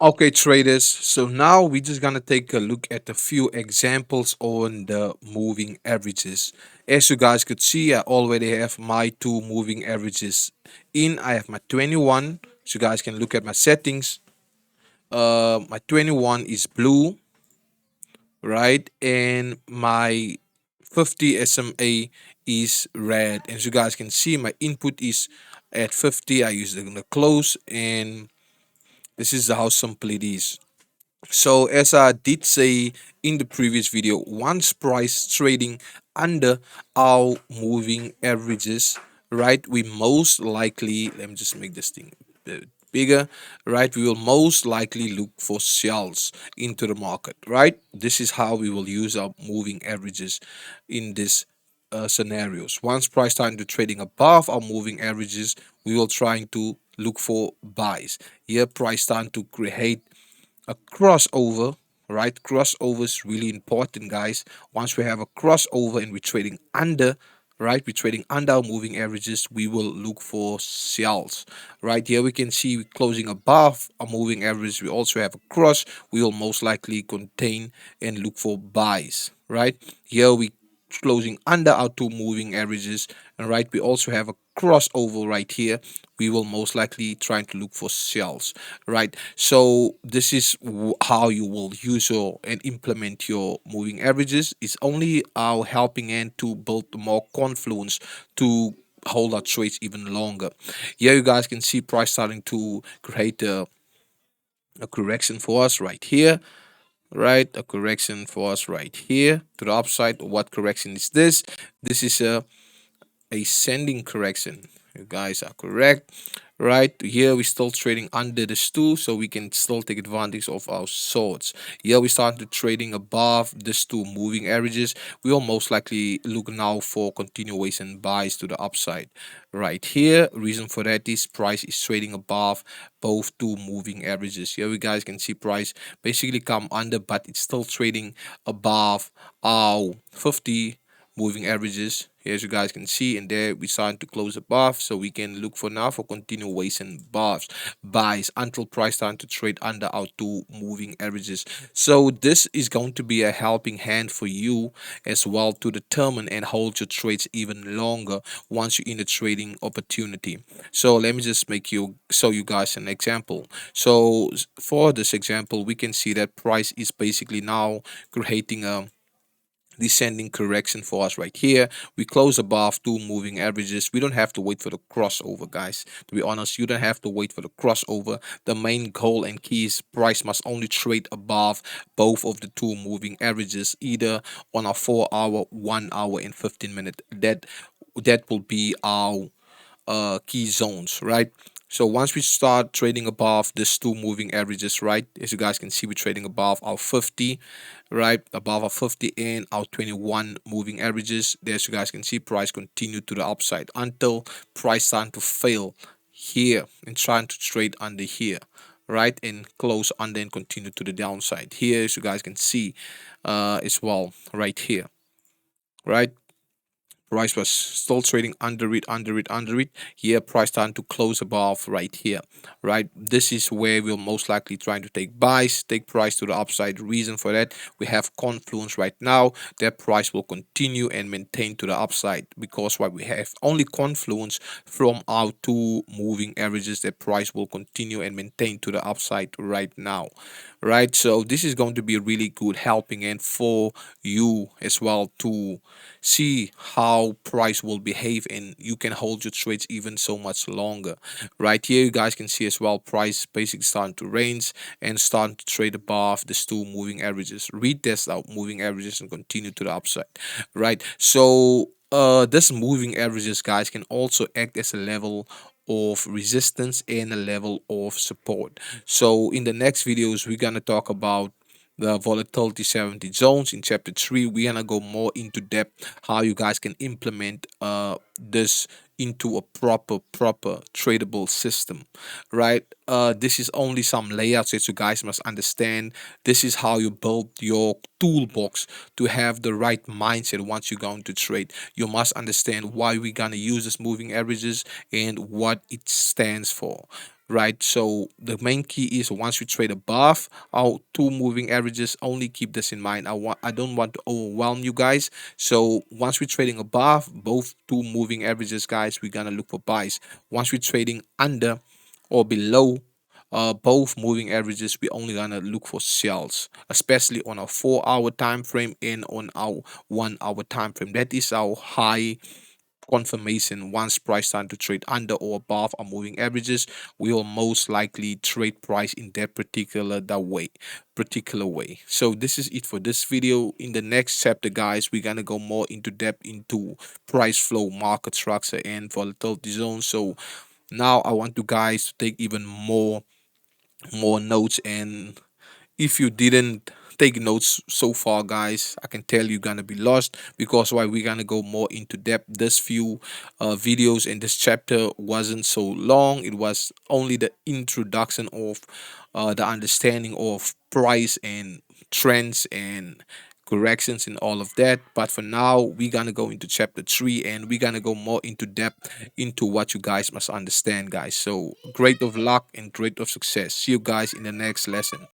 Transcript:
Okay, traders. So now we're just gonna take a look at a few examples on the moving averages. As you guys could see, I already have my two moving averages in. I have my 21. So you guys can look at my settings. My 21 is blue, right? And my 50 SMA is red. And as you guys can see, my input is at 50. I use the close, and this is how simple it is. So as I did say in the previous video, once price trading under our moving averages, right, we most likely, let me just make this thing a bit bigger, right, we will most likely look for shells into the market, right? This is how we will use our moving averages in this scenarios. Once price time to trading above our moving averages, we will trying to look for buys. Here price time to create a crossover, right? Crossover is really important, guys. Once we have a crossover and we're trading under, right, we're trading under our moving averages, we will look for sells. Right here we can see we're closing above our moving average. We also have a cross. We will most likely contain and look for buys. Right here we closing under our two moving averages, and right we also have a crossover right here. We will most likely trying to look for sells, right? So this is how you will use your and implement your moving averages. It's only our helping hand to build more confluence to hold our trades even longer. Here you guys can see price starting to create a correction for us right here, right? A correction for us right here to the upside. What correction is this? This is a sending correction. You guys are correct. Right here we're still trading under the stool, so we can still take advantage of our swords. Here we start to trading above the stool moving averages. We will most likely look now for continuation buys to the upside. Right here, reason for that is price is trading above both two moving averages. Here we guys can see price basically come under, but it's still trading above our 50 moving averages. Here, as you guys can see, and there we starting to close above, so we can look for now for continuation buys until price time to trade under our two moving averages. So this is going to be a helping hand for you as well to determine and hold your trades even longer once you're in a trading opportunity. So let me just make you show you guys an example. So for this example, we can see that price is basically now creating a descending correction for us right here. We close above two moving averages. We don't have to wait for the crossover, guys. To be honest, you don't have to wait for the crossover. The main goal and key is price must only trade above both of the two moving averages, either on a 4 hour, 1 hour, and 15 minute. That will be our key zones, right? So once we start trading above these two moving averages, right, as you guys can see, we're trading above our 50, right, above our 50 and our 21 moving averages. There, as you guys can see, price continue to the upside until price starting to fail here and trying to trade under here, right, and close under and continue to the downside here, as you guys can see as well right here, right. Price was still trading under it. Here, price time to close above right here, right? This is where we'll most likely trying to take buys, take price to the upside. Reason for that, we have confluence right now. That price will continue and maintain to the upside because what we have only confluence from our two moving averages. That price will continue and maintain to the upside right now, right? So this is going to be a really good helping and for you as well to see how price will behave, and you can hold your trades even so much longer. Right here you guys can see as well price basically starting to range and starting to trade above the two moving averages, retest out moving averages and continue to the upside, right? So this moving averages, guys, can also act as a level of resistance and a level of support. So in the next videos we're gonna talk about the volatility 70 zones. In chapter 3 we're gonna go more into depth how you guys can implement this into a proper tradable system, right? This is only some layouts that you guys must understand. This is how you build your toolbox to have the right mindset once you're going to trade. You must understand why we're gonna use this moving averages and what it stands for, right? So the main key is once we trade above our two moving averages, only keep this in mind. I don't want to overwhelm you guys. So once we're trading above both two moving averages, guys, we're gonna look for buys. Once we're trading under or below both moving averages, we only gonna look for sells, especially on our 4 hour time frame and on our 1 hour time frame. That is our high confirmation. Once price time to trade under or above our moving averages, we will most likely trade price in that particular way. So this is it for this video. In the next chapter, guys, we're gonna go more into depth into price flow, market structure, and volatility zones. So now I want you guys to take even more notes. And if you didn't take notes so far, guys, I can tell you're gonna be lost, because why, we're gonna go more into depth. This few videos in this chapter wasn't so long. It was only the introduction of the understanding of price and trends and corrections and all of that. But for now, we're gonna go into chapter 3, and we're gonna go more into depth into what you guys must understand, guys. So great of luck and great of success. See you guys in the next lesson.